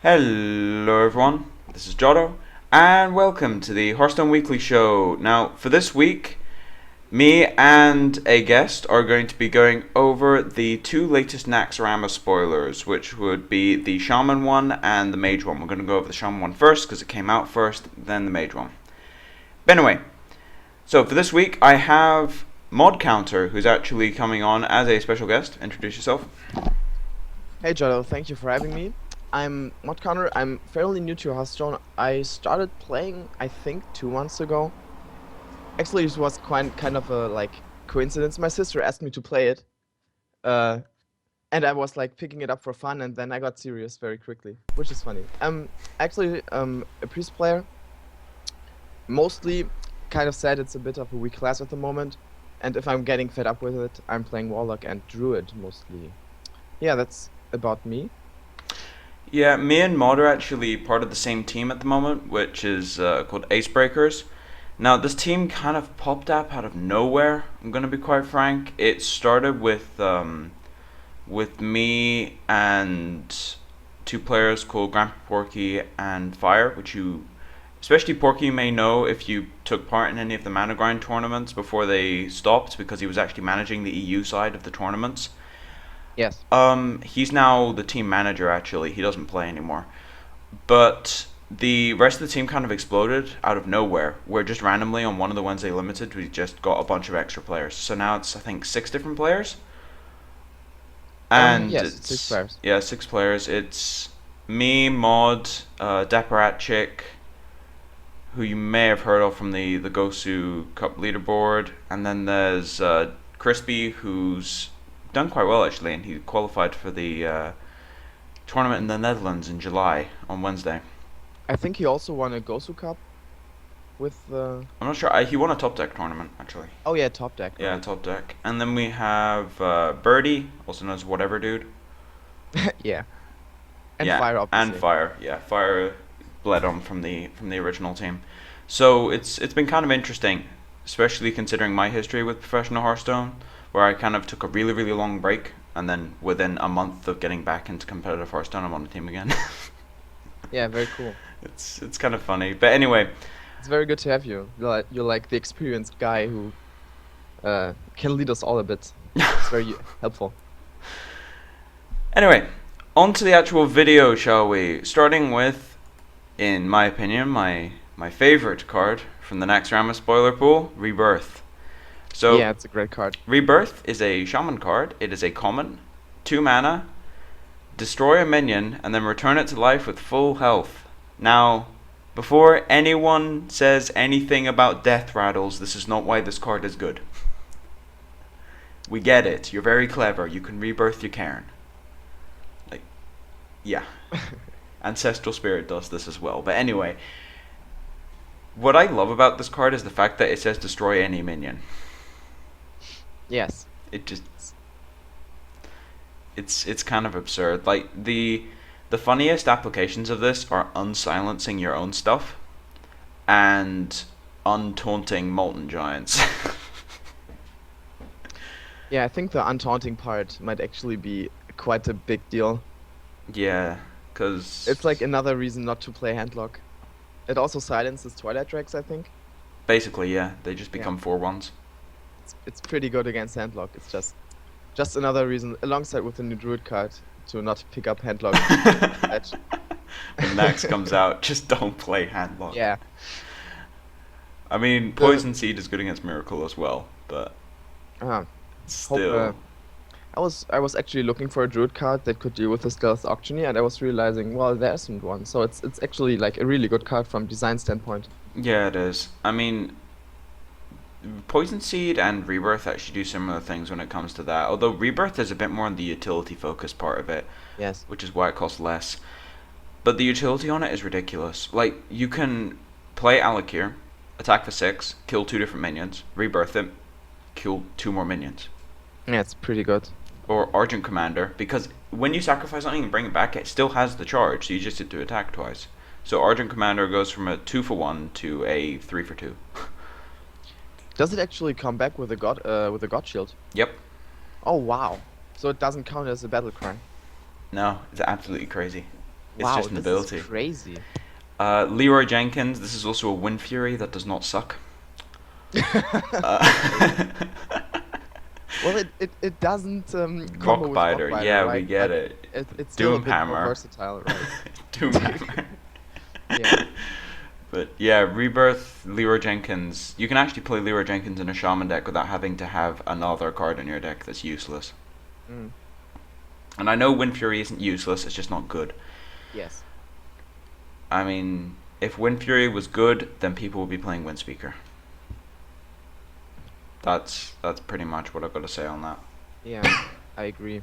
Hello everyone, this is Jotto, and welcome to the Hearthstone Weekly Show. Now, for this week, me and a guest are going to be going over the two latest Naxxramas spoilers, which would be the Shaman one and the Mage one. We're going to go over the Shaman one first, because it came out first, then the Mage one. But anyway, so for this week, I have Modcounter, who's actually coming on as a special guest. Introduce yourself. Hey Jotto, thank you for having me. I'm Modcounter. I'm fairly new to Hearthstone. I started playing, I think, 2 months ago. Actually, it was quite kind of a coincidence. My sister asked me to play it, uh, and I was like picking it up for fun, and then I got serious very quickly, which is funny. I'm actually a priest player. Mostly, kind of sad it's a bit of a weak class at the moment, and if I'm getting fed up with it, I'm playing Warlock and Druid mostly. Yeah, that's about me. Yeah, me and Mod are actually part of the same team at the moment, which is called Acebreakers. Now, this team kind of popped up out of nowhere. I'm gonna be quite frank. It started with me and two players called Grandpa Porky and Fire, which especially Porky, may know if you took part in any of the Mana Grind tournaments before they stopped, because he was actually managing the EU side of the tournaments. Yes. He's now the team manager. Actually, he doesn't play anymore. But the rest of the team kind of exploded out of nowhere. Where just randomly on one of the Wednesday Limited, we just got a bunch of extra players. So now it's, I think, 6 different players. And Yes, six it's, players. yeah, 6 players. It's me, Mod, Daparatchik, who you may have heard of from the Gosu Cup leaderboard, and then there's Crispy, who's done quite well actually, and he qualified for the tournament in the Netherlands in July on Wednesday. I think he also won a Gosu Cup with the. I'm not sure. He won a top deck tournament actually. Oh yeah, top deck, Yeah, right? top deck. And then we have Birdie, also known as Whatever Dude. Yeah, and Yeah, Fire and obviously. Fire. Yeah, Fire bled on from the original team. So it's been kind of interesting, especially considering my history with professional Hearthstone, where I kind of took a really really long break, and then within a month of getting back into competitive Hearthstone, I'm on the team again. Yeah, very cool. It's kind of funny, but anyway, It's very good to have you. You're like the experienced guy who can lead us all a bit. It's very helpful. anyway, on to the actual video, shall we? Starting with, in my opinion, my favorite card from the Naxxramas spoiler pool, Rebirth. So Yeah, it's a great card. Rebirth is a shaman card. It is a common, 2 mana, destroy a minion, and then return it to life with full health. Now, before anyone says anything about death rattles, this is not why this card is good. We get it. You're very clever. You can rebirth your Cairn. Like, yeah. Ancestral Spirit does this as well. But anyway, what I love about this card is the fact that it says destroy any minion. Yes. It just it's kind of absurd. Like the funniest applications of this are unsilencing your own stuff and untaunting molten giants. Yeah, I think the untaunting part might actually be quite a big deal. Yeah, It's like because another reason not to play Handlock. It also silences Twilight Drakes, I think. basically, yeah, they just Yeah, become 4/1s. it's pretty good against Handlock. It's just another reason, alongside with the new Druid card, to not pick up Handlock. Edge. When Nax comes out, just don't play Handlock. Yeah. I mean, The Poison Seed is good against Miracle as well, but uh, hope still. I was actually looking for a Druid card that could deal with the Stealth Auctioneer, and I was realizing, well, there isn't one. So it's actually like a really good card from design standpoint. Yeah, it is. I mean, Poison Seed and Rebirth actually do similar things when it comes to that. Although Rebirth is a bit more on the utility focused part of it, Yes. which is why it costs less. But the utility on it is ridiculous. Like, you can play Alakir, attack for 6, kill 2 different minions, rebirth it, kill 2 more minions. Yeah, it's pretty good. Or Argent Commander, because when you sacrifice something and bring it back, it still has the charge, so you just get to attack twice. So Argent Commander goes from a 2 for 1 to a 3 for 2. Does it actually come back with a God Shield? Yep. Oh wow. So it doesn't count as a battle cry. No, it's absolutely crazy. It's Wow, just an this is ability. crazy. Leroy Jenkins. This is also a Wind Fury that does not suck. Okay. Uh, Well, it doesn't combo Rock with Biter. Rockbiter, Yeah, we right? get But it. it's still a bit more Doomhammer. versatile, right? Doomhammer. Yeah. But yeah, Rebirth, Leroy Jenkins. You can actually play Leroy Jenkins in a Shaman deck without having to have another card in your deck that's useless. Mm. And I know Wind Fury isn't useless, it's just not good. Yes. I mean, if Wind Fury was good, then people would be playing Windspeaker. That's pretty much what I've got to say on that. Yeah, I agree.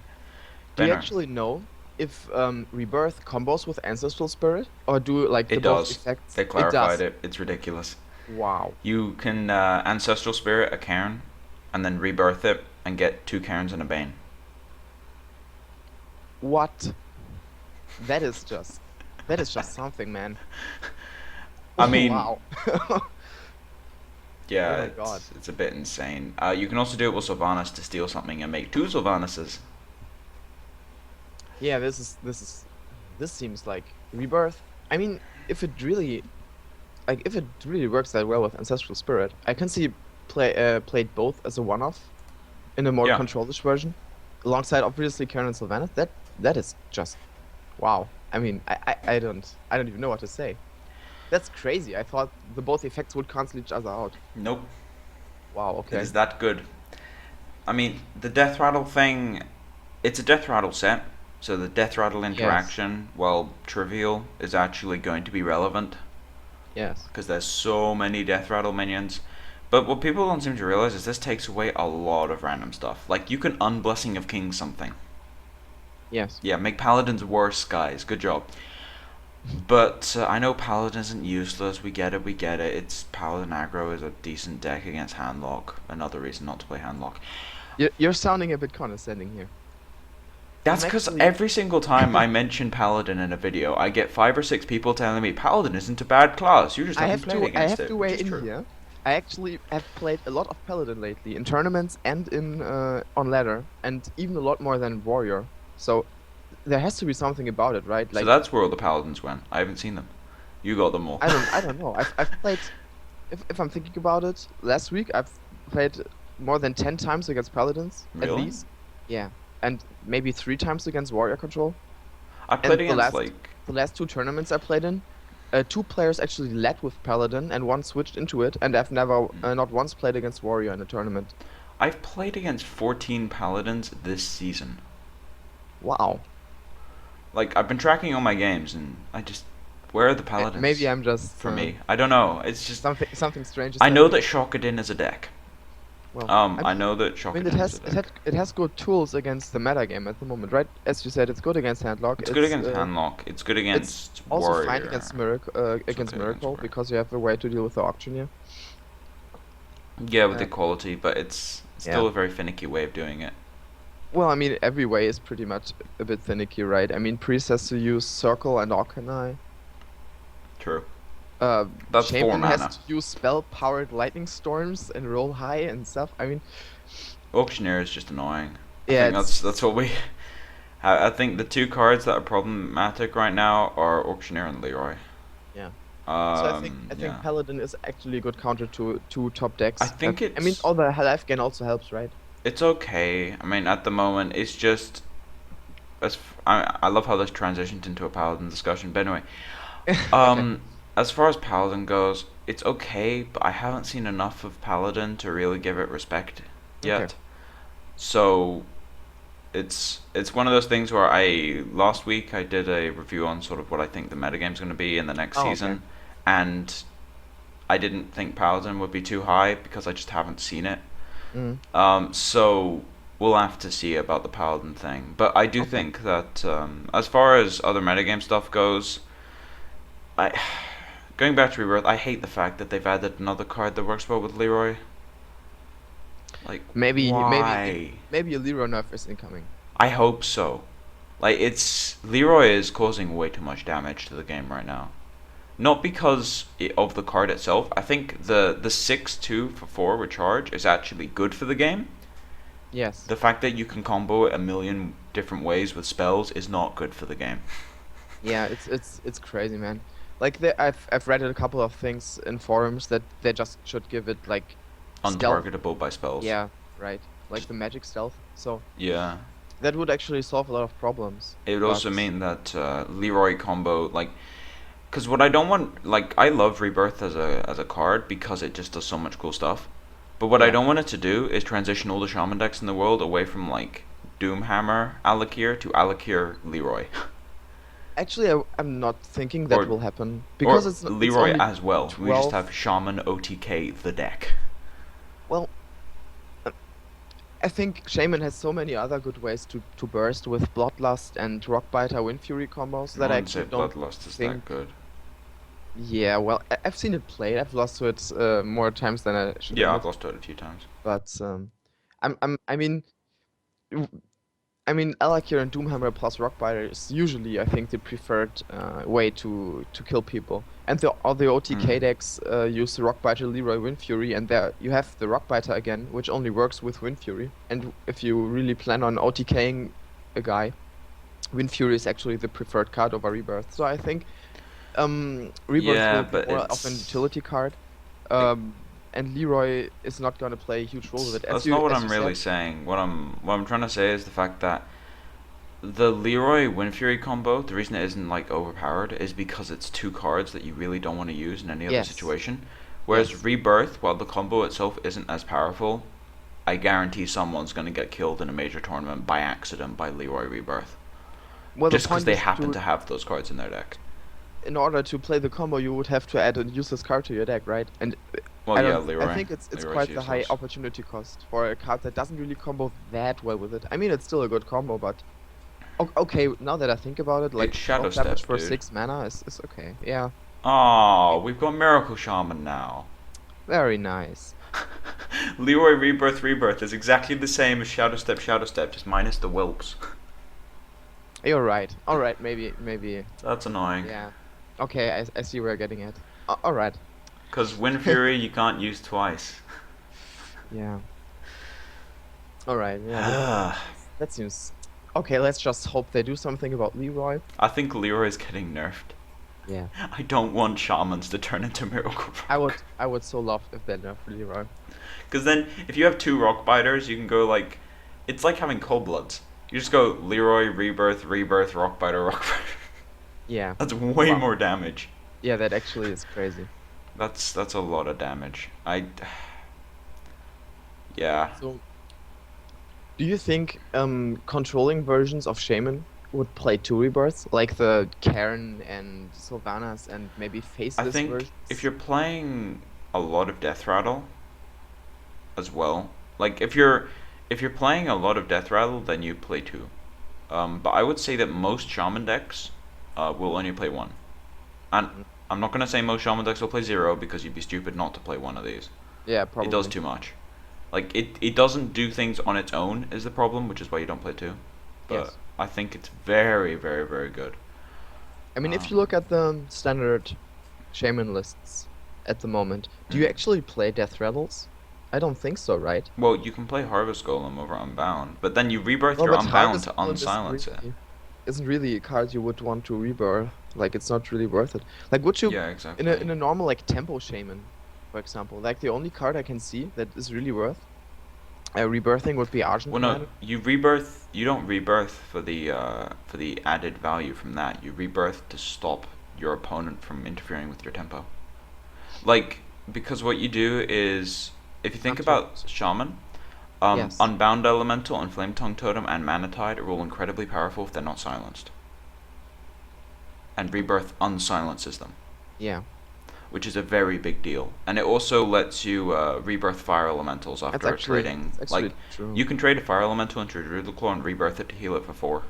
Do you Benner, actually know if Rebirth combos with Ancestral Spirit, or do like the it both does. effects? They It clarified does. it. It's ridiculous. Wow. You can Ancestral Spirit a Cairn, and then rebirth it and get 2 Cairns and a Bane. What? That is just that is just something, man. I mean, Wow. Oh yeah, my God. it's a bit insane. You can also do it with Sylvanas to steal something and make 2 Sylvanuses. Yeah, this seems like Rebirth. I mean, if it really works that well with Ancestral Spirit, I can see played both as a one-off in a more Yeah. controllish version, alongside obviously Karen and Sylvanas. That is just wow. I mean, I don't even know what to say. That's crazy. I thought the both effects would cancel each other out. Nope. Wow. It Okay. is that good. I mean, the Death Rattle thing, it's a Death Rattle set, so the Death Rattle interaction, while trivial, is actually going to be relevant, Yes. because there's so many Death Rattle minions. But what people don't seem to realize is this takes away a lot of random stuff. Like, you can Unblessing of Kings something. Yes. Yeah, make Paladins worse, guys. Good job. But I know Paladin isn't useless. We get it. It's Paladin aggro is a decent deck against Handlock. Another reason not to play Handlock. You're sounding a bit condescending here. That's I'm because actually. every single time I mention Paladin in a video, I get 5 or 6 people telling me Paladin isn't a bad class. You just haven't played I against have it, to which weigh is in true. here. I actually have played a lot of Paladin lately in tournaments and in on ladder, and even a lot more than Warrior. So there has to be something about it, right? So Like that's where all the Paladins went. I haven't seen them. You got them all. I don't know. I've played. If I'm thinking about it, last week I've played more than 10 times against Paladins at Really? least. Yeah, and maybe 3 times against Warrior Control. I And played against like the last 2 tournaments I played in, 2 players actually led with Paladin and one switched into it, and I've never not once played against Warrior in a tournament. I've played against 14 Paladins this season. Wow. Like, I've been tracking all my games, and I just, where are the Paladins? Maybe I'm just For me, I don't know. It's just something strange. Is I know happening. that Shokadin is a deck. Well, I know that I mean, Shokadin is a deck. it has good tools against the meta game at the moment, right? As you said, it's good against Handlock. It's good against Handlock. It's good It's against also Warrior. fine against Miracle, okay against Miracle Warrior. because you have a way to deal with the auctioneer. Yeah, with Uh, the quality, but it's yeah. still a very finicky way of doing it. Well, I mean, every way is pretty much a bit finicky, right? I mean, Priest has to use Circle and Arcanine. True. That's 4 Champion mana. has to use spell-powered lightning storms and roll high and stuff. I mean, Auctioneer is just annoying. I yeah, think that's what we. I think the 2 cards that are problematic right now are Auctioneer and Leroy. yeah. So Um, I think yeah. Paladin is actually a good counter to top decks. I think I mean, it's all the life gain also helps, right? it's okay. I mean, at the moment, it's just I love how this transitioned into a Paladin discussion. But anyway, Okay. as far as Paladin goes, it's okay, but I haven't seen enough of Paladin to really give it respect yet. Okay. So it's one of those things where last week I did a review on sort of what I think the metagame's going to be in the next Oh, season, okay. and I didn't think Paladin would be too high because I just haven't seen it. Mm. So we'll have to see about the Paladin thing. But I do Okay. think that as far as other metagame stuff goes, I going back to Rebirth, I hate the fact that they've added another card that works well with Leroy. Like, Maybe why? maybe a Leroy nerf is incoming. I hope so. Like, it's Leroy is causing way too much damage to the game right now. Not because of the card itself. I think the 6/2 for 4 recharge is actually good for the game. Yes. The fact that you can combo it a million different ways with spells is not good for the game. Yeah, it's crazy, man. Like I've read a couple of things in forums that they just should give it like stealth. Untargetable by spells. Yeah, right. Like the magic stealth. So Yeah. that would actually solve a lot of problems. It would also But mean that Leroy combo, like, because what I don't want, like, I love Rebirth as a card because it just does so much cool stuff. But what I yeah. don't want it to do is transition all the shaman decks in the world away from like Doomhammer Alakir to Alakir Leroy, Actually, I'm not thinking that or will happen because or it's Leroy only as well. We just 12. have Shaman OTK the deck. Well, uh, I think Shaman has so many other good ways to burst with Bloodlust and Rockbiter Wind Fury combos I that I wouldn't say actually don't Bloodlust is that think. good. Yeah, well, I've seen it played. I've lost to it more times than I should Yeah, I've admit. lost to it a few times. But I mean, Alakir and Doomhammer plus Rockbiter is usually, I think, the preferred way to kill people. And all the Mm. OTK decks use the Rockbiter, Leroy, Wind Fury, and there you have the Rockbiter again, which only works with Wind Fury. And if you really plan on OTKing a guy, Wind Fury is actually the preferred card over Rebirth. So I think Rebirth Yeah, will be but more of an it's utility card. like And Leroy is not gonna play a huge role with it, that's not what as I'm you really said. saying. What I'm trying to say is the fact that the Leroy Windfury combo, the reason it isn't like overpowered is because it's two cards that you really don't want to use in any other Yes, situation. Whereas yes. Rebirth, while the combo itself isn't as powerful, I guarantee someone's going to get killed in a major tournament by accident by Leroy Rebirth. Well, the Just because point they is happen to to have those cards in their deck. in order to play the combo, you would have to add a useless card to your deck, right? And Well, I yeah, don't. I Leroy. think it's Leroy's quite the high useless. opportunity cost for a card that doesn't really combo that well with it. I mean, it's still a good combo, but okay. Now that I think about it, like It's Shadow 12 damage Step, for dude. 6 mana is okay. Yeah, Oh, we've got Miracle Shaman now. very nice. Leroy Rebirth is exactly the same as Shadow Step, just minus the whelps. You're right. All right, maybe. That's annoying. Yeah. Okay, I see where you're getting at. All right. Because Wind Fury you can't use twice. Yeah. All right. Yeah. That seems okay. Let's just hope they do something about Leroy. I think Leroy's getting nerfed. Yeah. I don't want shamans to turn into Miracle Rock. I would so love if they nerf Leroy. Because then, if you have two Rock Biters, you can go like. It's like having Cold Bloods. You just go Leroy, Rebirth, Rock Biter, Rock Biter. Yeah. That's way Wow. more damage. Yeah, that actually is crazy. That's a lot of damage. Yeah. So, do you think controlling versions of Shaman would play two rebirths, like the Karen and Sylvanas and maybe I faceless think if versions? you're playing a lot of Death Rattle as well, like if you're playing a lot of Death Rattle, then you play two. But I would say that most Shaman decks will only play one. And Mm. I'm not gonna say most Shaman decks will play zero because you'd be stupid not to play one of these. Yeah, It does probably. too much. Like it doesn't do things on its own is the problem, which is why you don't play two. But Yes. I think it's very, very, very good. I mean, if you Um, look at the standard Shaman lists at the moment, do you mm. actually play Death Rattles? I don't think so, right? Well, you can play Harvest Golem over Unbound, but then you rebirth Well, your but Unbound Harvest to Golem unsilence it. isn't really a card you would want to rebirth. Like, it's not really worth it. Like, would you Yeah, in exactly. a normal like Tempo Shaman, for example, like the only card I can see that is really worth rebirthing would be Argent Well, no, Commander. you rebirth. You don't rebirth for the added value from that. You rebirth to stop your opponent from interfering with your tempo. Like because what you do is, if you think about Afterwards. Shaman, Yes. Unbound Elemental and Flame Tongue Totem and Mana Tide are all incredibly powerful if they're not silenced, and rebirth unsilences them, Yeah. which is a very big deal. And it also lets you rebirth fire elementals after trading. That's Like, actually true. you can trade a fire elemental into a Druid Claw and rebirth it to heal it for 4.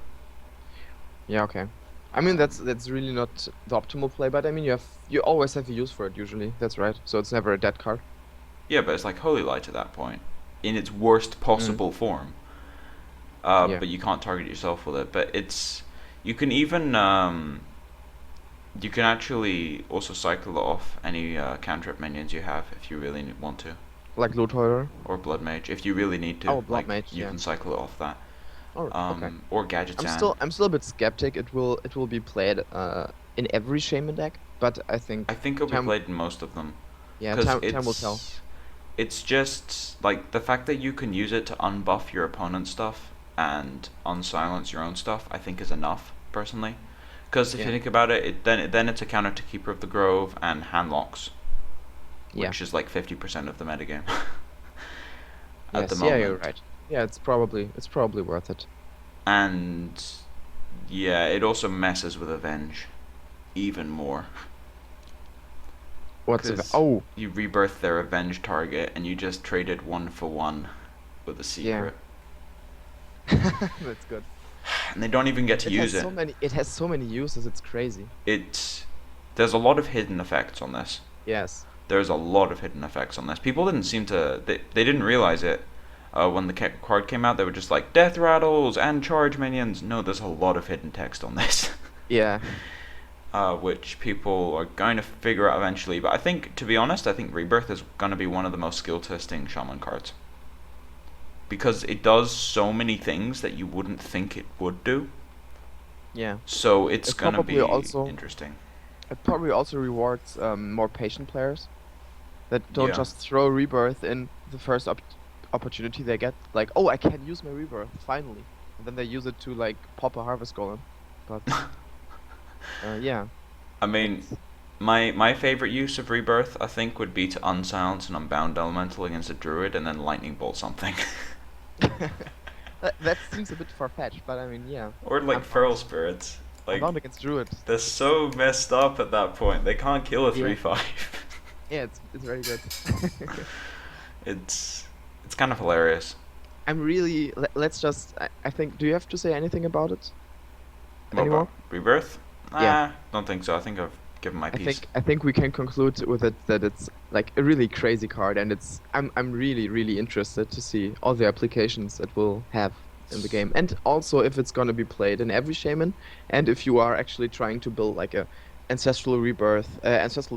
Yeah, okay. I mean that's really not the optimal play, but I mean you always have a use for it usually. That's right. So it's never a dead card. Yeah, but it's like Holy Light at that point, in its worst Mm. possible form. Yeah. But you can't target yourself with it. But it's you can even you can actually also cycle off any cantrip minions you have if you really want to, Like Loot Horror. or Blood Mage if you really need to. Oh, Blood Like Mage, you yeah. can cycle it off that. Oh, okay. or Gadgetzan. I'm still a bit skeptic. It will be played in every Shaman deck, but I I think think it'll be time played in most of them, yeah because time will tell. it's just like the fact that you can use it to unbuff your opponent's stuff and unsilence your own stuff. I think is enough personally, because if you Yeah. think about it, then it's a counter to Keeper of the Grove and Handlocks, Yeah. which is like 50% of the metagame at the Yes. Yeah. You're moment. right. Yeah. It's probably worth it. And yeah, it also messes with Avenge even more, What's the because oh you rebirth their Avenge target and you just traded 1 for 1 with a yeah. secret, That's good. and they don't even get to It has use it. so many. It has so many uses. It's crazy. It's There's a lot of hidden effects on this. Yes. There's a lot of hidden effects on this. People didn't seem to they didn't realize it when the card came out. They were just like death rattles and charge minions. No, there's a lot of hidden text on this. Yeah. Which people are going to figure out eventually. But I think, to be honest, I think Rebirth is going to be one of the most skill testing Shaman cards, because it does so many things that you wouldn't think it would do. Yeah. So it's It going to probably be also interesting. it probably also rewards more patient players that don't Yeah. just throw rebirth in the first opportunity they get. Like, oh, I can use my rebirth finally, and then they use it to like pop a harvest golem. But yeah, I mean, it's my favorite use of Rebirth, I think, would be to unsilence an Unbound Elemental against a Druid and then Lightning Bolt something. that seems a bit far-fetched, but I mean, yeah, Or like I'm bound. Feral Spirits. I'm Like, bound against druid. they're so messed up at that point. They can't kill a Yeah, 3/5. yeah, it's very good. it's it's kind of hilarious. I'm really. Let's just. I think. Do you have to say anything about it What anymore? about Rebirth? Yeah. Nah, don't think so. I think I've given my piece. I think we can conclude with it that it's like a really crazy card, and I'm really interested to see all the applications it will have in the game, and also if it's gonna be played in every shaman, and if you are actually trying to build like a ancestral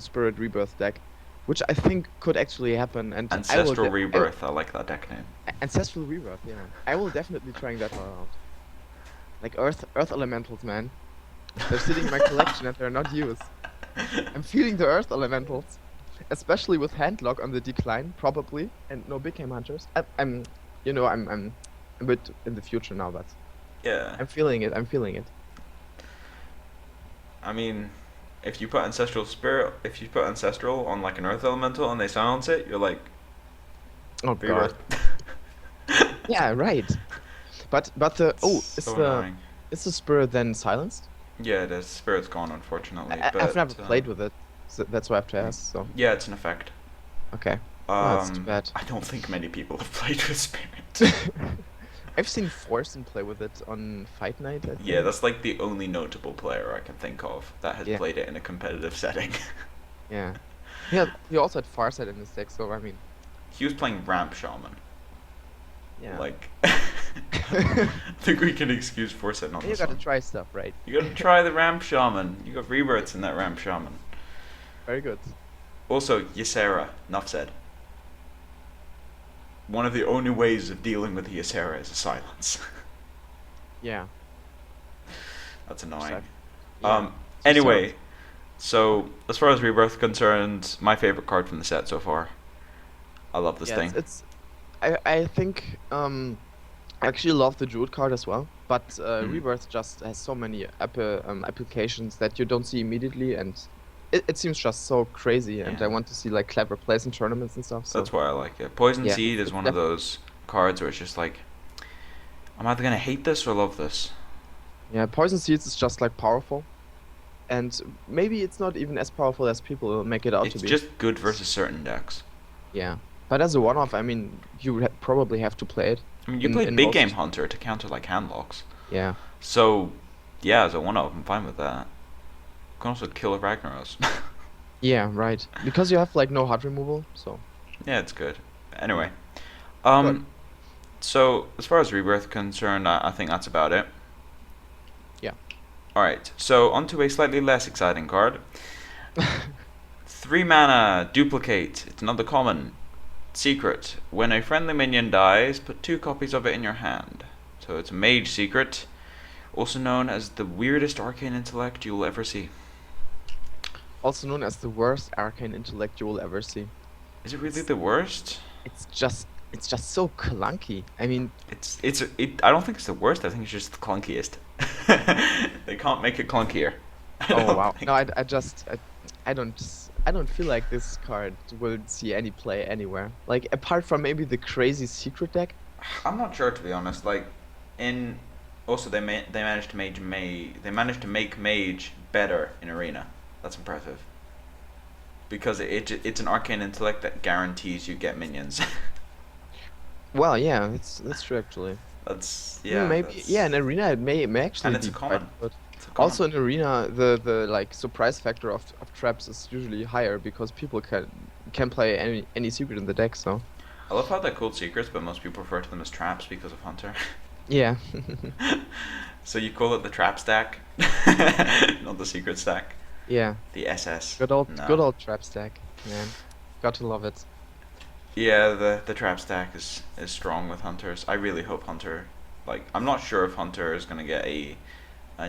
spirit rebirth deck, which I think could actually happen, and Ancestral Rebirth. I like that deck name. ancestral rebirth, yeah, I will definitely trying that one out. Like earth elementals, man, they're sitting in my collection and they're not used. I'm feeling the earth elementals, especially with handlock on the decline, probably, and no big game hunters. I'm a bit in the future now, but Yeah. I'm feeling it. I'm feeling it. I mean, if you put Ancestral on like an Earth Elemental and they silence it, you're like, Oh God. Rebirth. Yeah, right. But the It's so annoying. is the spirit then silenced? Yeah, the Spirit's gone, unfortunately. I've But never played with it, so that's why I have to ask. So yeah, it's an effect. okay. Oh, that's too bad. I don't think many people have played with Spirit. I've seen Forsen play with it on Fight Night, I think. Yeah, that's like the only notable player I can think of that has Yeah. played it in a competitive setting. Yeah. Yeah, he also had Farsight in his deck, so I mean, He was playing Ramp Shaman. yeah. Like, I think we can excuse Foresight on You this gotta one. try stuff, right? You gotta try the Ramp Shaman. You got rebirths in that Ramp Shaman. Very good. Also, Ysera, enough said. One of the only ways of dealing with the Ysera is a silence. Yeah. That's annoying. Sad. Yeah. Anyway, so as far as Rebirth concerned, my favorite card from the set so far. I love this Yeah, thing. I think I actually love the Druid card as well, but Mhm. Rebirth just has so many applications that you don't see immediately, and it seems just so crazy, and Yeah. I want to see like clever plays in tournaments and stuff. So That's why I like it. Poison yeah, Seed is it's one of those cards where it's just like, I'm either gonna hate this or love this. yeah, Poison Seeds is just like powerful, and maybe it's not even as powerful as people make it out to It's be. just good versus certain decks. Yeah, but as a one-off, I mean, you probably have to play it. I mean, you play in Big most- Game Hunter to counter like handlocks. Yeah. So, yeah, as a one-off, I'm fine with that. You can also kill a Ragnaros. Yeah, right. Because you have like no HUD removal, so Yeah, it's good. Anyway, Good. so as far as Rebirth concerned, I think that's about it. Yeah. Alright, so onto a slightly less exciting card. 3 mana, Duplicate. It's another common. Secret. When a friendly minion dies, put 2 copies of it in your hand. So it's a mage secret, also known as the weirdest arcane intellect you'll ever see. Also known as the worst arcane intellect you will ever see. Is it really It's the worst? it's just so clunky. I mean, I don't think it's the worst. I think it's just the clunkiest. They can't make it clunkier. I oh don't wow. think. No, I don't feel like this card will see any play anywhere. Like apart from maybe the crazy secret deck. I'm not sure, to be honest. Like, in also they managed to make mage better in arena. That's impressive. Because it's an arcane intellect that guarantees you get minions. Well, yeah, that's true actually. That's Maybe that's yeah, in arena it may actually and it's be a quite common. good. It's a common. Also in arena the like surprise factor of traps is usually higher because people can play any secret in the deck, so I love how they're called secrets, but most people refer to them as traps because of Hunter. yeah. So you call it the trap stack, not the secret stack. Yeah. The SS. Good No. old trap stack, man. Got to love it. Yeah, the trap stack is strong with hunters. I really hope Hunter, like, I'm not sure if Hunter is gonna get a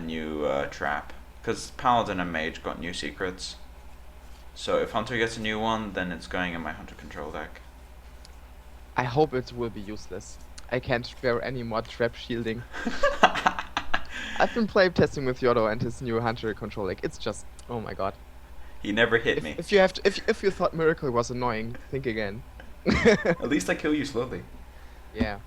new trap, because Paladin and Mage got new secrets. So if Hunter gets a new one, then it's going in my Hunter control deck. I hope it will be useless. I can't bear any more trap shielding. I've been play testing with Jotto and his new hunter control deck. It's just, oh my god. He never hit me. If you thought Miracle was annoying, think again. At least I kill you slowly. Yeah.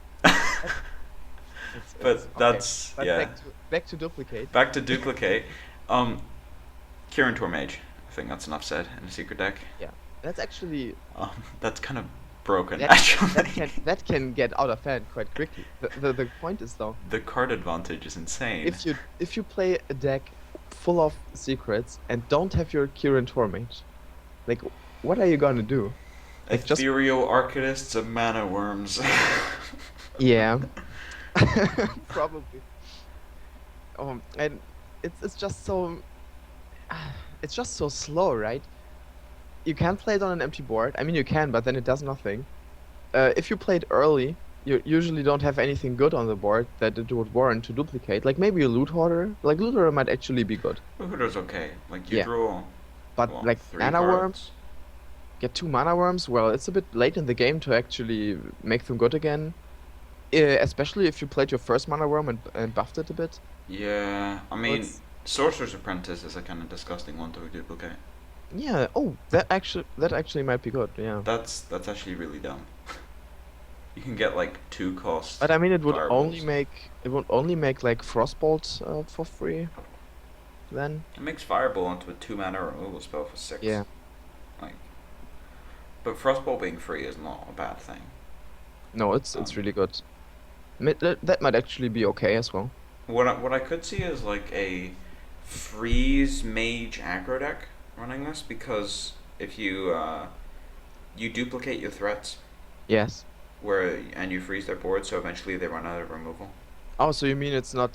But Okay. that's But yeah. back to duplicate. Back to duplicate. Kirin Mage. I think that's enough said in a secret deck. Yeah. That's actually That's kind of broken that actually. that can get out of hand quite quickly. The point is though, The card advantage is insane. if you play a deck full of secrets and don't have your Kirin Mage, like what are you gonna do? Like just Ethereal Arcanists of Mana Worms. yeah. Probably. And it's just so it's just so slow, right? You can't play it on an empty board. I mean, you can, but then it does nothing. If you play it early, you usually don't have anything good on the board that it would warrant to duplicate. Like maybe a loot hoarder. Like loot hoarder might actually be good, Hooter's okay. Like you Yeah. draw but well, like 3 mana cards. worms, get 2 mana worms. Well, it's a bit late in the game to actually make them good again. Especially if you played your first mana worm and buffed it a bit. Yeah, I So mean, it's Sorcerer's Apprentice is a kind of disgusting one to duplicate. yeah. Oh, that actually might be good. Yeah. That's actually really dumb. You can get like 2 cost But I mean, fireballs. it would only make like Frostbolt for free. Then It makes Fireball into a 2 mana removal spell for 6. yeah. Like, but Frostbolt being free is not a bad thing. No, it's Um, really good. That might actually be okay as well. what I could see is like a freeze mage aggro deck running this, because if you duplicate your threats Yes. and you freeze their board, so eventually they run out of removal. Oh, so you mean it's not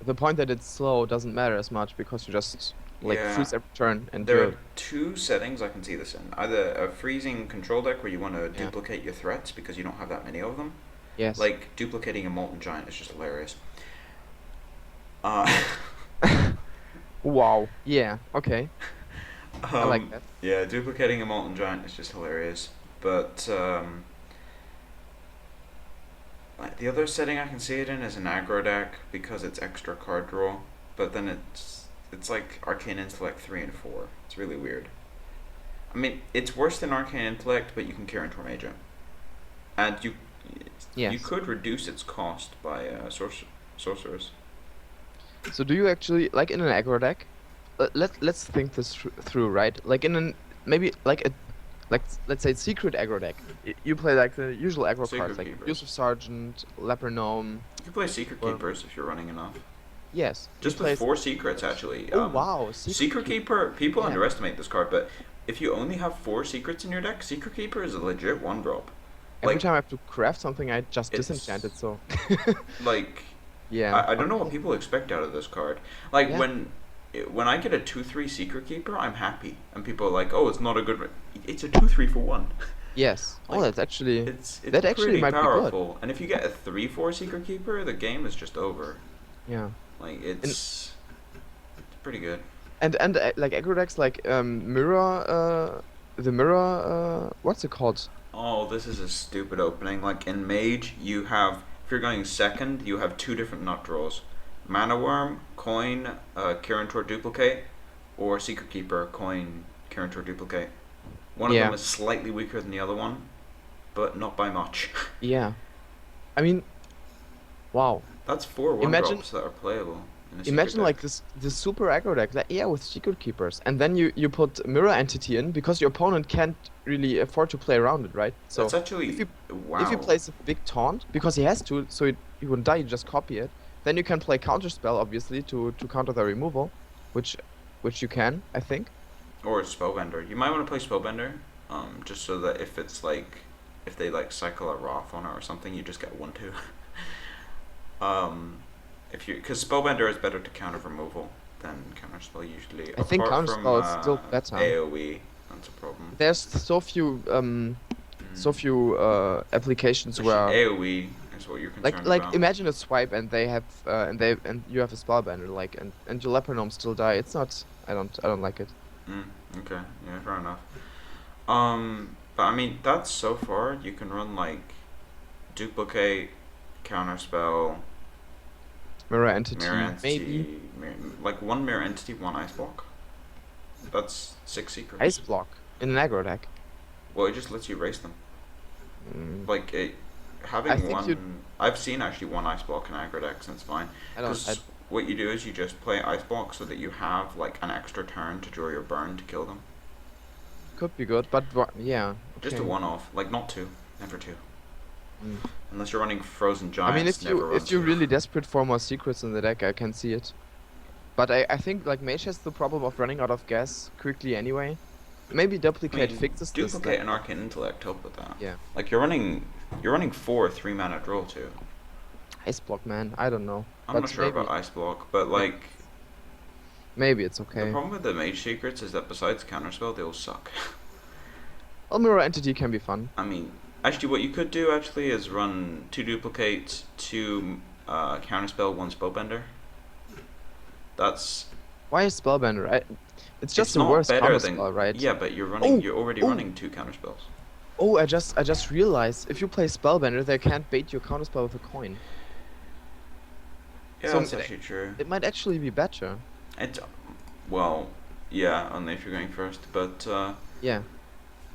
the point that it's slow doesn't matter as much because you just like Yeah. freeze every turn and There you're are 2 settings I can see this in. Either a freezing control deck where you want to yeah. duplicate your threats because you don't have that many of them. Yes. Like duplicating a Molten Giant is just hilarious. Uh, Wow. Yeah. Okay. I like that. yeah, duplicating a Molten Giant is just hilarious. But like the other setting I can see it in is an aggro deck because it's extra card draw. But then it's like Arcane Intellect 3 and 4. It's really weird. I mean, it's worse than Arcane Intellect, but you can Kirin Mage it. And you Yes. could reduce its cost by sorcerers. So do you actually like in an aggro deck? Let's think this through, right? Like in an maybe like a like let's say secret aggro deck. You play like the usual aggro Secret cards like Keepers. Yusuf Sergeant, Leper Gnome. You can play Secret Well, Keepers if you're running enough. Yes. Just you with play 4 secrets, actually. Oh wow, Secret Keeper, people Yeah. underestimate this card, but if you only have 4 secrets in your deck, Secret Keeper is a legit 1-drop. Every Like, time I have to craft something, I just it's- disenchant it. So like yeah. I don't know what Okay. people expect out of this card. Like, Yeah. when I get a 2/3 Secret Keeper, I'm happy. And people are like, oh, it's not a good... It's a 2/3 for 1. Yes. Oh, Like, that's actually it's that actually pretty might be good. powerful. And if you get a 3/4 Secret Keeper, the game is just over. Yeah. Like, And it's pretty good. like aggro decks like mirror the mirror what's it called? Oh, this is a stupid opening. Like in Mage, you have if you're going second, you have two different nut draws: Mana Worm, coin, Kirin duplicate, or Secret Keeper, coin, Kirin duplicate. One of them Yeah. is slightly weaker than the other one, but not by much. Yeah. I mean, wow. That's four one Imagine drops that are playable in a secret imagine like deck. this super aggro deck, like yeah, with secret keepers, and then you put mirror entity in because your opponent can't really afford to play around it, right? That's So if actually you if you wow. place a big taunt because he has to, so he wouldn't die, you just copy it. Then you can play counter spell obviously to counter the removal, which which you can, I think. Or Spellbender. You might want to play Spellbender, just so that if they like cycle a Wrath on it or something, you just get 1/2. um, if you because Spellbender is better to counter removal than Counterspell usually. I think Apart counter from spell is still better. AOE, that's a problem. There's so Mm. few applications Actually, where AOE is what you're concerned like about. imagine a swipe and they have and you have a spellbender like and your leper gnomes still die. It's not I don't like it. Mm, okay, yeah, fair enough. But I mean, that's so far you can run like duplicate, counterspell, Mirror mirror entity maybe entity, like one mirror entity, one ice block. That's 6 secrets. ice block in an aggro deck. Well, it just lets you race them. Mm, Like it, I having think you one. I've seen actually one ice block in aggro decks, and it's fine. I don't I Because what you do is you just play ice block so that you have like an extra turn to draw your burn to kill them. could be good, but yeah Just a okay. one-off, like not two, never two. Mm. Unless you're running frozen I mean giants, never run if you're two. really desperate for more secrets in the deck, I can see it. But I think like Mage has the problem of running out of gas quickly anyway. Maybe I duplicate mean, fixes this duplicate then, and but arcane intellect help with that. yeah. Like you're running four 3 mana draw too. Ice block man, I don't know. I'm not But sure about ice block, but like maybe it's the okay. problem with the mage secrets is that besides counterspell, they all suck. Well, mirror entity can be fun. I mean, actually, what you could do actually is run two duplicate, two counterspell, one spellbender. That's Why is Spellbender? It's just it's the not worst better counter than spell, right? yeah, but Oh, you're already oh, running two counterspells. oh! I just realized if you play Spellbender, they can't bait your counter spell with a coin. Yeah, So that's actually true. it might actually be better. It's well, yeah, only if you're going first, but. Yeah,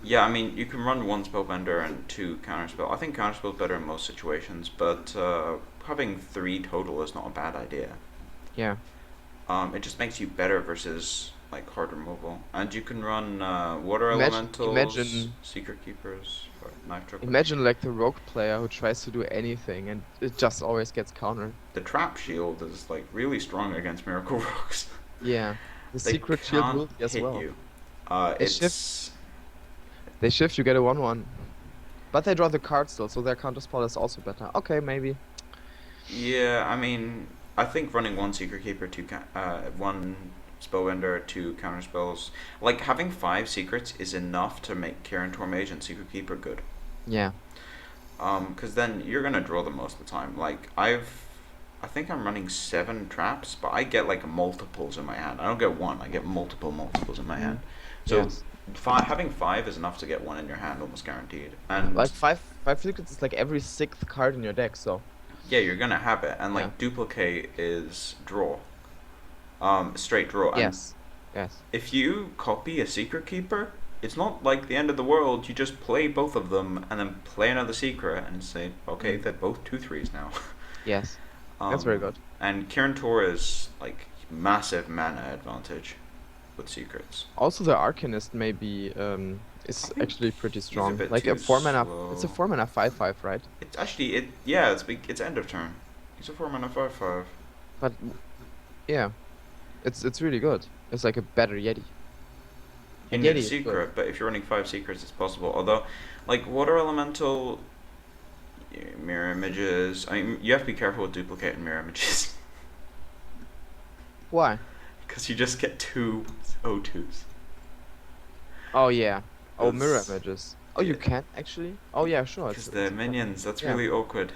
Yeah, I mean, you can run one spellbender and two counterspell. I think counterspell is better in most situations, but having three total is not a bad idea. yeah. It just makes you better versus like hard removal, and you can run water Imagine, elementals, secret keepers, or knife trippers. imagine like the rogue player who tries to do anything and it just always gets countered. The trap shield is like really strong against miracle rocks. Yeah, the They secret shield can't will be as hit well. you. They shift, It's they shift. You get a 1/1, but they draw the card still, so their counter spell is also better. Okay, maybe. yeah. I mean, I think running one secret keeper, one spellbender, two counter spells, like having five secrets is enough to make Kirin Mage and Secret Keeper good. Yeah. Because then you're gonna draw them most of the time. Like I think I'm running 7 traps, but I get like multiples in my hand. I don't get one. I get multiples in my hand. Mm. So Yes. having five is enough to get one in your hand, almost guaranteed. Like And five secrets is like every sixth card in your deck, so yeah, you're gonna have it. And yeah. like duplicate is draw, straight draw. And Yes. Yes. if you copy a secret keeper, it's not like the end of the world. You just play both of them and then play another secret and say, okay, Mm. they're both 2/3s now. Yes. That's very good. And Kirin Tor is like massive mana advantage with secrets. Also, the Arcanist maybe I is think actually pretty he's a strong. bit Like a too 4 mana. It's a slow. 4 mana 5/5, right? It's actually it. Yeah, it's end of turn. He's a 4 mana 5/5. But yeah, it's really good. It's like a better Yeti. You And need a Yeti is good. secret, but if you're running 5 secrets, it's possible. Although, like water elemental, mirror images. I mean, you have to be careful with duplicate and mirror images Why? because you just get two O2s. Oh yeah. Oh, mirror That's images. Oh, you can actually? Oh yeah, sure. Because It's the a trap. minions, that's Yeah. really awkward.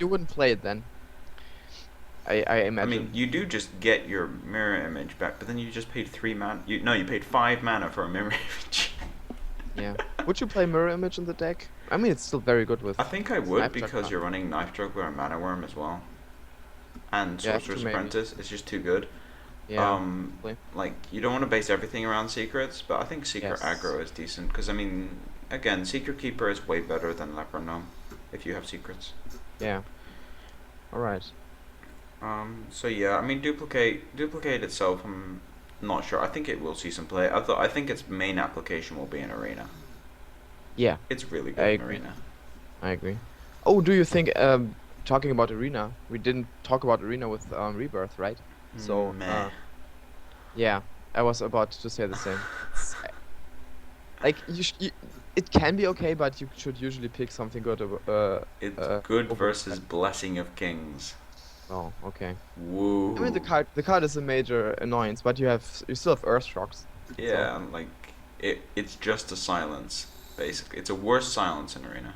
You wouldn't play it then, I I mean, imagine. you do just get your mirror image back, but then you just paid 3 mana. You paid 5 mana for a mirror image. Yeah. Would you play Mirror Image in the deck? I mean, it's still very good I with think I would Knife because Juggler. you're running Knife Juggler and Mana Worm as well, and Yeah, true, Sorcerer's maybe. Apprentice. It's just too good. Yeah, probably. Like you don't want to base everything around secrets, but I think Secret Yes. Aggro is decent because I mean, again, Secret Keeper is way better than Leper Gnome if you have secrets. Yeah. All right. So yeah, I mean, duplicate itself. I'm not sure. I think it will see some play. I think its main application will be in Arena. Yeah, It's really I good in agree. Arena. I agree. Oh, do you think talking about Arena, we didn't talk about Arena with Rebirth, right? So, Meh. yeah, I was about to say the same. Like it can be okay, but you should usually pick something good It's good over versus that. Blessing of Kings. Oh, okay. I mean, Woo. the card is a major annoyance, but you still have Earth Shocks. So, Yeah, and like it's just a silence basically. It's a worse silence in Arena.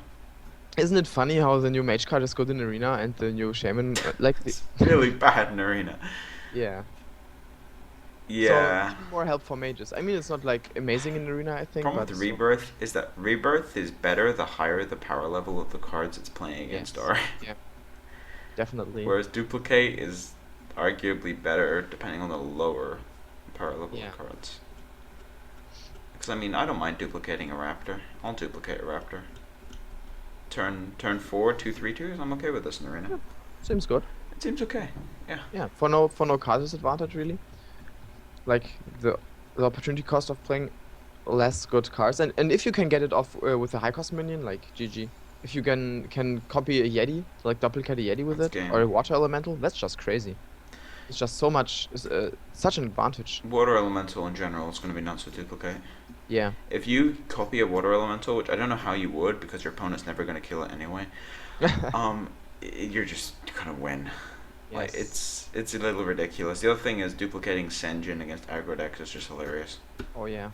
isn't it funny how the new Mage card is good in Arena and the new Shaman like the It's really bad in Arena. yeah. So Yeah. even more help for mages. I mean, it's not like amazing in Arena, I think, Problem with but the still. Rebirth is that Rebirth is better the higher the power level of the cards it's playing against Yes. are. Yeah, definitely. Whereas Duplicate is arguably better depending on the lower power level Yeah. of cards. Because I mean, I don't mind duplicating a Raptor. I'll duplicate a Raptor. Turn 4, 2/3/2s. I'm okay with this in Arena. Yeah, seems good. It seems okay. Yeah. Yeah, for no card disadvantage really. Like the opportunity cost of playing less good cards, and if you can get it off with a high cost minion like GG. If you can copy a Yeti, like duplicate a Yeti with That's it, or game. a Water Elemental, that's just crazy. It's just so much, such an advantage. Water Elemental in general is going to be nuts with Duplicate. Yeah. If you copy a Water Elemental, which I don't know how you would because your opponent's never going to kill it anyway, you're just gonna win. Like Yes. it's a little ridiculous. The other thing is duplicating Senjin against aggro decks is just hilarious. Oh yeah.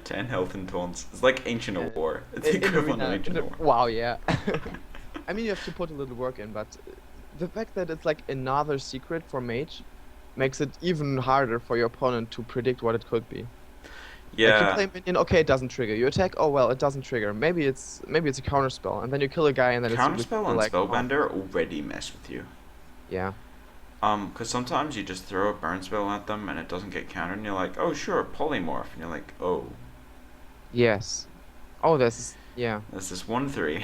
10 health and taunts. It's like Ancient Yeah. War. It's the In equivalent of arena, Ancient War. wow, yeah. I mean, you have to put a little work in, but the fact that it's like another secret for mage makes it even harder for your opponent to predict what it could be. Like you Yeah, play minion, okay, it doesn't trigger. You attack, oh well, it doesn't trigger. Maybe it's a counter spell, and then you kill a guy, and then it's really Counterspell and like, oh Spellbender already mess with you. yeah, Because sometimes you just throw a burn spell at them and it doesn't get countered, and you're like, oh sure, polymorph, and you're like, oh, yes. Oh, yeah. this is 1/3.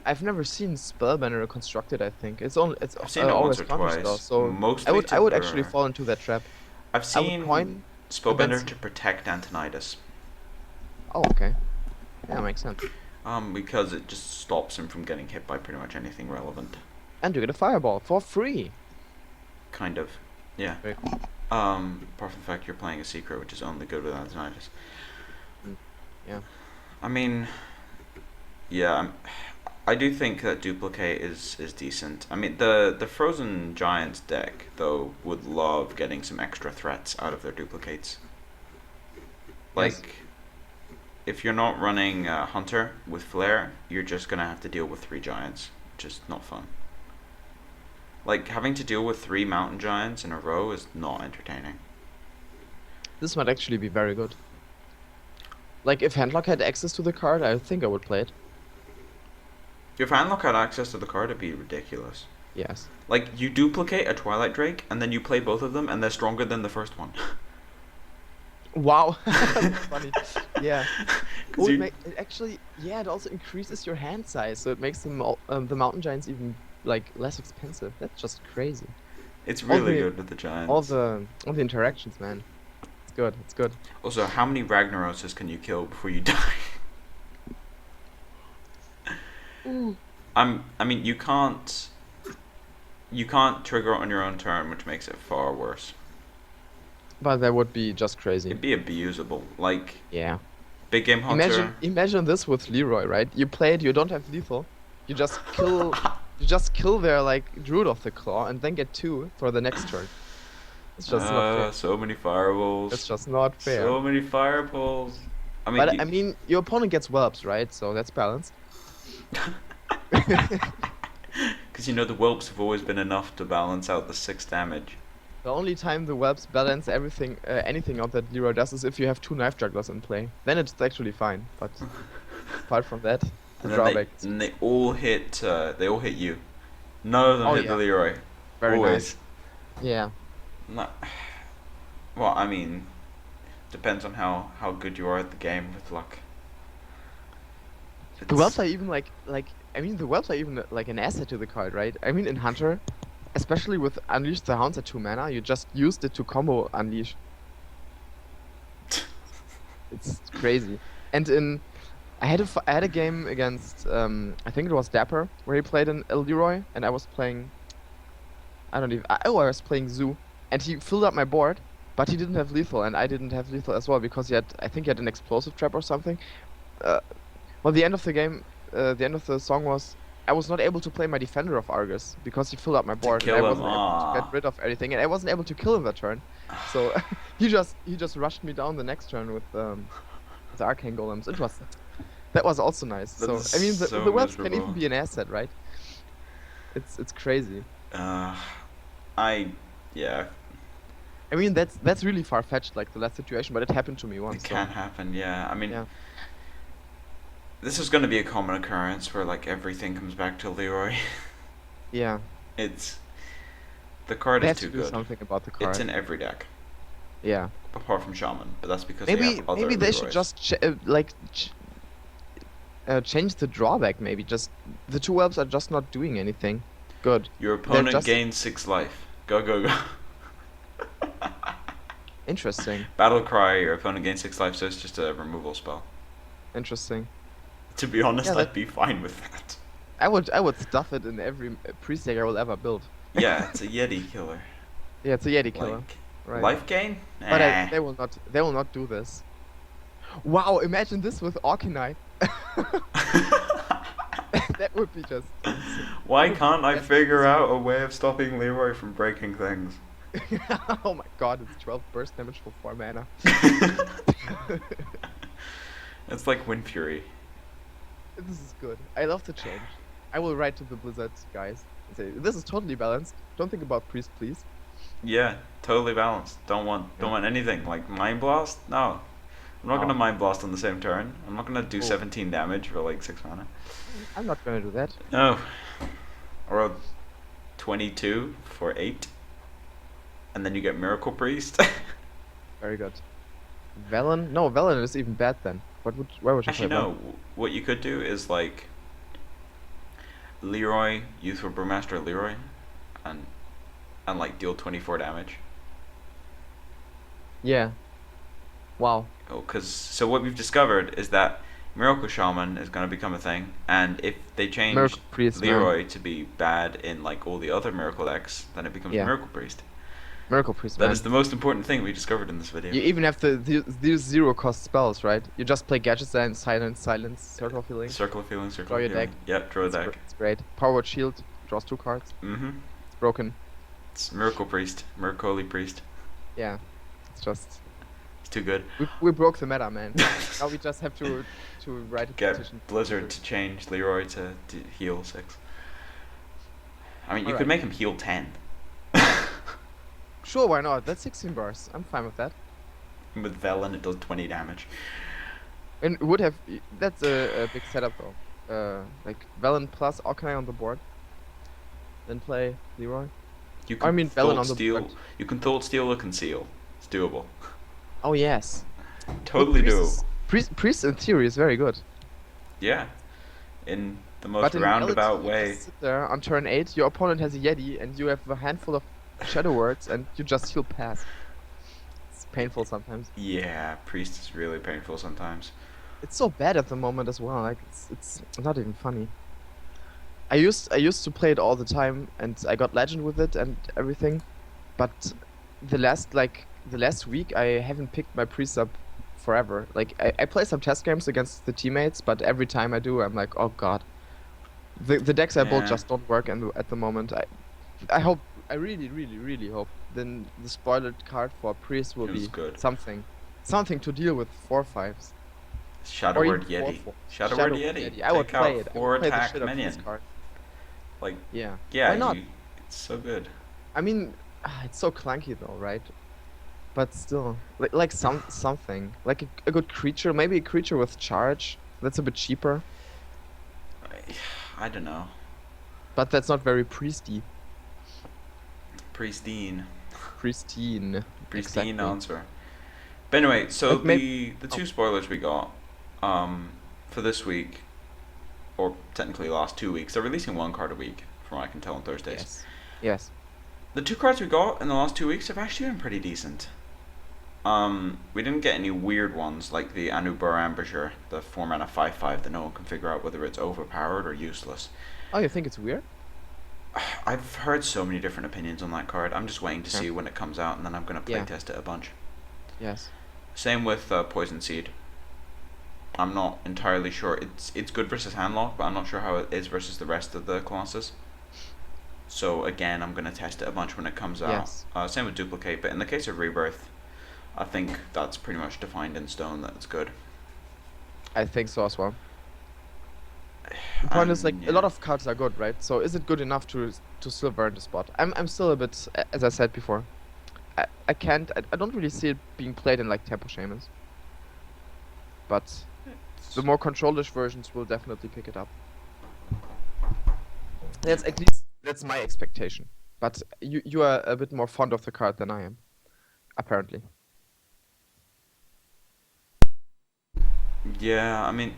I've never seen Spellbender constructed. I think it's I've seen it once always or counter spell. twice, So mostly I to would actually burn. fall into that trap. I've I would seen coin Spellbender events. to protect Antonidas. Oh, okay. Yeah, makes sense. Because it just stops him from getting hit by pretty much anything relevant. And you get a fireball for free. Kind of. Yeah. Very cool. Apart from the fact you're playing a secret, which is only good with Antonidas. Mm, yeah. I mean, yeah, I do think that Duplicate is decent. I mean, the Frozen Giants deck, though, would love getting some extra threats out of their duplicates. Yes. Like, if you're not running Hunter with Flare, you're just gonna have to deal with 3 Giants, which is not fun. Like, having to deal with 3 Mountain Giants in a row is not entertaining. This might actually be very good. Like if Handlock had access to the card, I think I would play it. If Handlock had access to the card, it'd be ridiculous. Yes. Like, you duplicate a Twilight Drake, and then you play both of them, and they're stronger than the first one. Wow. That's funny. Yeah. 'Cause It actually, yeah, it also increases your hand size, so it makes the mountain giants even like less expensive. That's just crazy. it's All really the good with the Giants. all the interactions, man. It's good. It's good. Also, how many Ragnaroses can you kill before you die? Ooh. I mean, you can't trigger on your own turn, which makes it far worse. But that would be just crazy. It'd be abusable. Like, Yeah. Big Game Hunter. Imagine this with Leroy, right? You play it, you don't have lethal. You just kill their like Druid of the Claw and then get 2 for the next turn. It's just not fair. So many fireballs. It's just not fair. So many fireballs. I mean, But I mean, your opponent gets whelps, right? So that's balanced. because you know the whelps have always been enough to balance out the 6 damage. The only time the whelps balance everything, anything out that Leroy does is if you have 2 knife jugglers in play. Then it's actually fine. But apart from that, the And then they drawback. and they all hit you. None of them Oh hit the yeah, Leroy. very Always. nice. Yeah. Not, well, I mean, depends on how good you are at the game with luck. The It's whelps are even I mean the whelps are even like an asset to the card, right? I mean in Hunter, especially with Unleash the Hounds at 2 mana, you just used it to combo Unleash. It's crazy. And I had a game against I think it was Dapper where he played an Leroy and I was playing I was playing Zoo and he filled up my board, but he didn't have lethal and I didn't have lethal as well because I think he had an explosive trap or something. Uh, well, the end of the game, the end of the song was I was not able to play my Defender of Argus because he filled up my to board and I kill him. wasn't able to get rid of everything and I wasn't able to kill him that turn. So he just rushed me down the next turn with the Arcane Golems. That was also nice. That So is I mean so the webs can miserable. even be an asset, right? It's crazy. Uh, I yeah, I mean that's really far fetched like the last situation, but it happened to me it once. So can happen. Yeah, I mean, yeah, this is going to be a common occurrence where like everything comes back to Leroy. yeah. It's the card They is have too to do good. something about the It's card. in every deck Yeah. apart from Shaman, but that's because they have other Maybe they should Leroys. just change the drawback. Maybe just the 2 elves are just not doing anything good. Your They're opponent just gains 6 life. Go go go. interesting. Battle cry. Your opponent gains 6 life, so it's just a removal spell. Interesting. To be honest, Yeah, that I'd be fine with that. I would stuff it in every priest deck I will ever build. Yeah, it's a Yeti killer. Yeah, it's a Yeti killer. Like Right. life gain? But Eh. they will not do this. Wow, imagine this with Orkinai. That would be just insane. Why That would be can't I best figure case out a way of stopping Leroy from breaking things? scenario. Oh my god, it's 12 burst damage for 4 mana. It's like Wind Fury. This is good. I love the change. I will write to the Blizzard guys and say, this is totally balanced. Don't think about priest, please. Yeah, totally balanced. Don't want anything like Mind Blast. No, I'm not No. gonna Mind Blast on the same turn. I'm not gonna do Oh. 17 damage for like 6 mana. I'm not gonna do that. No, or 22 for 8, and then you get Miracle Priest. Very good. Velen? No, Velen is even bad then. Why would you Actually, play no. What you could do is like Leroy, Youthful Brewmaster Leroy, and like deal 24 damage. Yeah. Wow. Oh, so what we've discovered is that Miracle Shaman is going to become a thing, and if they change Miracle Priest, man. Leroy to be bad in like all the other Miracle decks, then it becomes Yeah. Miracle Priest. Miracle Priest, That man. is the most important thing we discovered in this video. You even have these 0 cost spells, right? You just play Gadgets and Silence, Circle of Healing. Circle of Healing, Circle Draw of your Healing. deck. Yep, draw a deck. It's great. Power Word Shield draws 2 cards. Mm-hmm. It's broken. It's Miracle Priest, Miracle Priest. Yeah. It's just It's too good. we broke the meta, man. Now we just have to write a Get petition. Blizzard to change Leroy to heal 6. I mean, you Alright. could make him heal 10. Sure, why not? That's 16 bars. I'm fine with that. With Velen, it does 20 damage. And it would have that's a big setup though. Like Velen plus Orkanai on the board. Then play Leroy. You I mean, Velen on the steal. board. You can Thought Steal or Conceal. It's doable. Oh yes. Totally Priest doable. Priest in theory is very good. Yeah. In the most But in roundabout reality, you way. just sit there on turn 8, your opponent has a Yeti, and you have a handful of Shadow Words, and you just heal pass. It's painful sometimes. Yeah, Priest is really painful sometimes. It's so bad at the moment as well. Like it's not even funny. I used to play it all the time, and I got Legend with it and everything. But the last week, I haven't picked my Priest up forever. Like I play some test games against the teammates, but every time I do, I'm like, oh god. The decks I built Yeah. just don't work at the moment. I hope, I really hope then the spoiled card for Priest will It was be good. something to deal with 4/5s. Shadow Or even Word Yeti. 4/4. Shadow Word Shadow Yeti. Yeti. I would Take play out it. I would 4 play the attack shit out of this minion. card. Like, Yeah. yeah, Why not? it's so good. I mean, it's so clunky though, right? But still, like something like a good creature, maybe a creature with charge. That's a bit cheaper, I don't know. but that's not very priesty. Pristine. Pristine, Pristine exactly. answer. But anyway, so Like maybe. the Oh, two spoilers we got um, for this week, or technically last 2 weeks, they're releasing one card a week, from what I can tell on Thursdays. yes, yes. The two cards we got in the last 2 weeks have actually been pretty decent. We didn't get any weird ones like the Anubur Ambusher, the 4 mana 5/5 that no one can figure out whether it's overpowered or useless. Oh, you think it's weird? I've heard so many different opinions on that card. I'm just waiting to Yeah. see when it comes out, and then I'm going to Yeah. playtest it a bunch. Yes. Same with Poison Seed. I'm not entirely sure. It's good versus Handlock, but I'm not sure how it is versus the rest of the classes. So again, I'm going to test it a bunch when it comes out. Yes. Same with Duplicate, but in the case of Rebirth, I think that's pretty much defined in stone that it's good. I think so as well. The point is, like, Yeah. a lot of cards are good, right? So is it good enough to still earn the spot? I'm still a bit, as I said before, I don't really see it being played in like Tempo Shamans. But the more control-ish versions will definitely pick it up. That's at least that's my expectation. But you are a bit more fond of the card than I am, apparently. Yeah, I mean,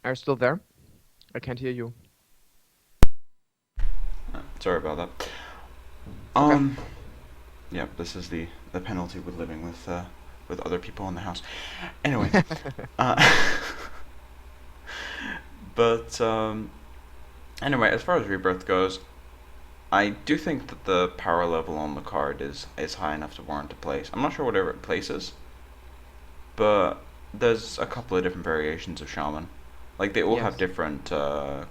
Are you still there? I can't hear you. sorry about that. Okay. Yeah, this is the penalty with living with other people in the house. Anyway, but anyway, as far as Rebirth goes, I do think that the power level on the card is high enough to warrant a place. I'm not sure whatever it places, but there's a couple of different variations of Shaman. Like they all have Yes. different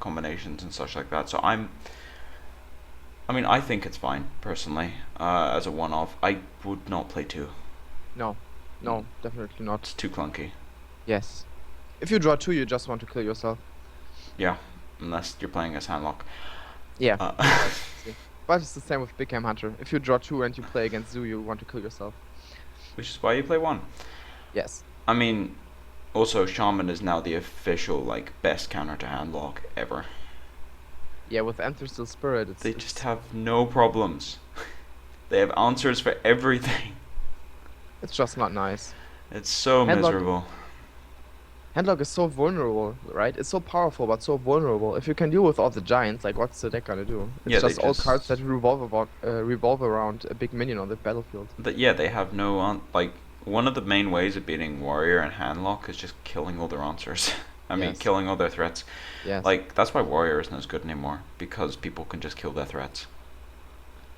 combinations and such like that. So I mean, I think it's fine personally. As a one-off, I would not play two. No. No, definitely not. It's too clunky. Yes. If you draw two, you just want to kill yourself. Yeah, unless you're playing as Handlock. Yeah. Uh, But it's the same with Big Game Hunter. If you draw two and you play against Zoo, you want to kill yourself. which is why you play one. Yes. I mean, also Shaman is now the official like best counter to Handlock ever. Yeah, with Ancestral Spirit, They just have no problems. They have answers for everything. it's just not nice. It's so Handlock- miserable. Handlock is so vulnerable, right? It's so powerful, but so vulnerable. If you can deal with all the giants, like what's the deck gonna do? It's Yeah, they just all just- cards that revolve around a big minion on the battlefield. Yeah, they have no like one of the main ways of beating Warrior and Handlock is just killing all their answers. I mean, Yes. killing all their threats. Yes. Like that's why Warrior isn't as good anymore because people can just kill their threats.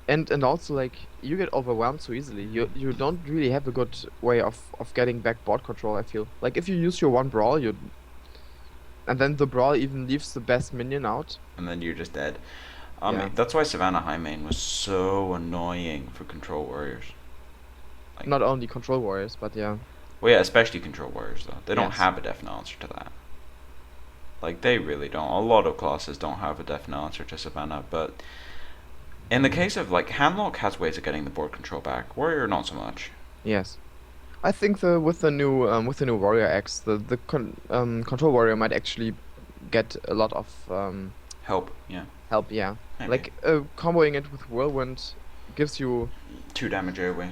And also like you get overwhelmed so easily. You don't really have a good way of getting back board control, I feel. Like if you use your one brawl, and then the brawl even leaves the best minion out. And then you're just dead. Yeah. That's why Savannah Highmane was so annoying for Control Warriors. Like- Not only control warriors, but yeah. Well, yeah, especially Control Warriors though. They don't Yes. have a definite answer to that. Like they really don't. A lot of classes don't have a definite answer to Savannah, but in the case of like Handlock has ways of getting the board control back. Warrior not so much. Yes. I think with the new warrior X, the control warrior might actually get a lot of Help, yeah. help. Yeah. Maybe. Like comboing it with whirlwind gives you 2 damage airway.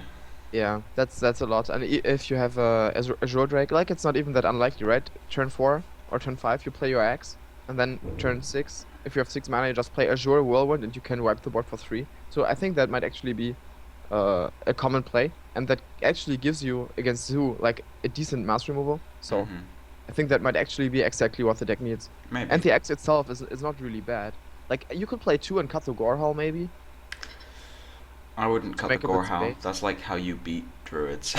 yeah, that's a lot. And if you have a Azure Drake, like it's not even that unlikely, right? Turn 4 or turn 5, you play your axe, and then turn 6, if you have 6 mana, you just play Azure Whirlwind, and you can wipe the board for 3. So I think that might actually be a common play, and that actually gives you against Zoo like a decent mass removal. So Mhm. I think that might actually be exactly what the deck needs. Maybe. And the axe itself is not really bad. Like you could play 2 and cut the Gorehowl maybe. I wouldn't cut the make a bit Gorehowl. space. That's like how you beat druids.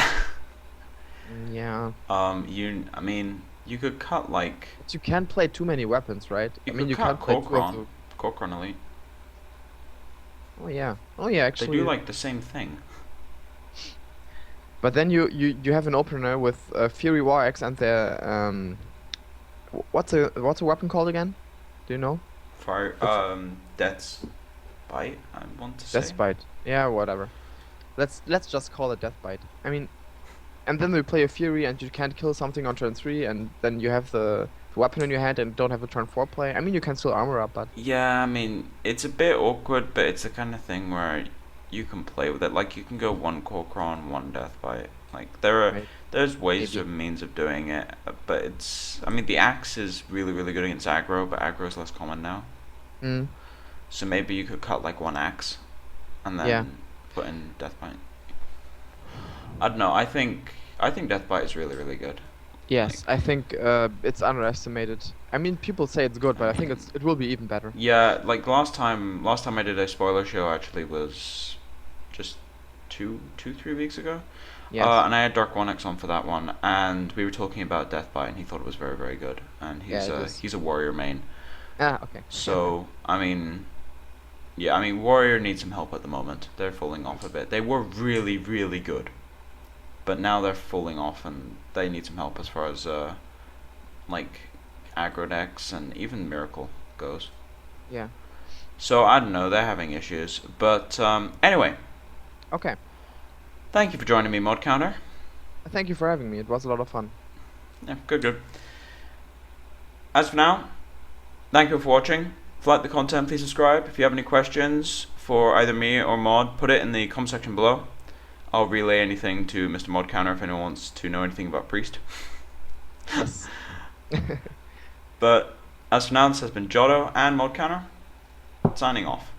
Yeah. I mean, you could cut like But you can't play too many weapons, right? you I mean, could you cut can't play two of Korkron. Korkron Elite. the... Oh Yeah. Oh yeah, They do actually. like the same thing. But then you have an opener with Fury War Axe and the what's a weapon called again? Do you know? Fire, The Death's Bite, I want to say. Death Bite. Yeah, whatever. Let's just call it Death Bite. I mean, and then we play a Fury and you can't kill something on turn 3 and then you have the weapon in your hand and don't have a turn 4 play. I mean, you can still armor up, but Yeah, I mean, it's a bit awkward, but it's the kind of thing where you can play with it. Like, you can go one Corcoran, one Death Bite. Like, right, there's ways maybe. and means of doing it, but it's, I mean, the axe is really, really good against aggro, but aggro is less common now. Mm, So maybe you could cut like one axe and yeah. then put in Death Bite. I don't know. I think Death Bite is really, really good. Like, Yes, I think it's underestimated. I mean, people say it's good, I but I think mean, it will be even better. yeah, like last time I did a spoiler show actually was just 3 weeks ago. Yes. And I had Dark Onyx on for that one, and we were talking about Death Bite, and he thought it was very, very good. And Yeah, it is. he's a warrior main, Ah, okay. so I mean, yeah, I mean warrior needs some help at the moment. They're falling off a bit. They were really, really good, but now they're falling off, and they need some help as far as like aggro decks and even Miracle goes. Yeah. So I don't know, they're having issues. But anyway, Okay. thank you for joining me, Modcounter. Thank you for having me. It was a lot of fun. Yeah, good, good. As for now, thank you for watching. If you like the content, please subscribe. If you have any questions for either me or Mod, put it in the comment section below. I'll relay anything to Mr. Modcounter if anyone wants to know anything about Priest. Yes. But as for now, this has been Jotto and Modcounter, signing off.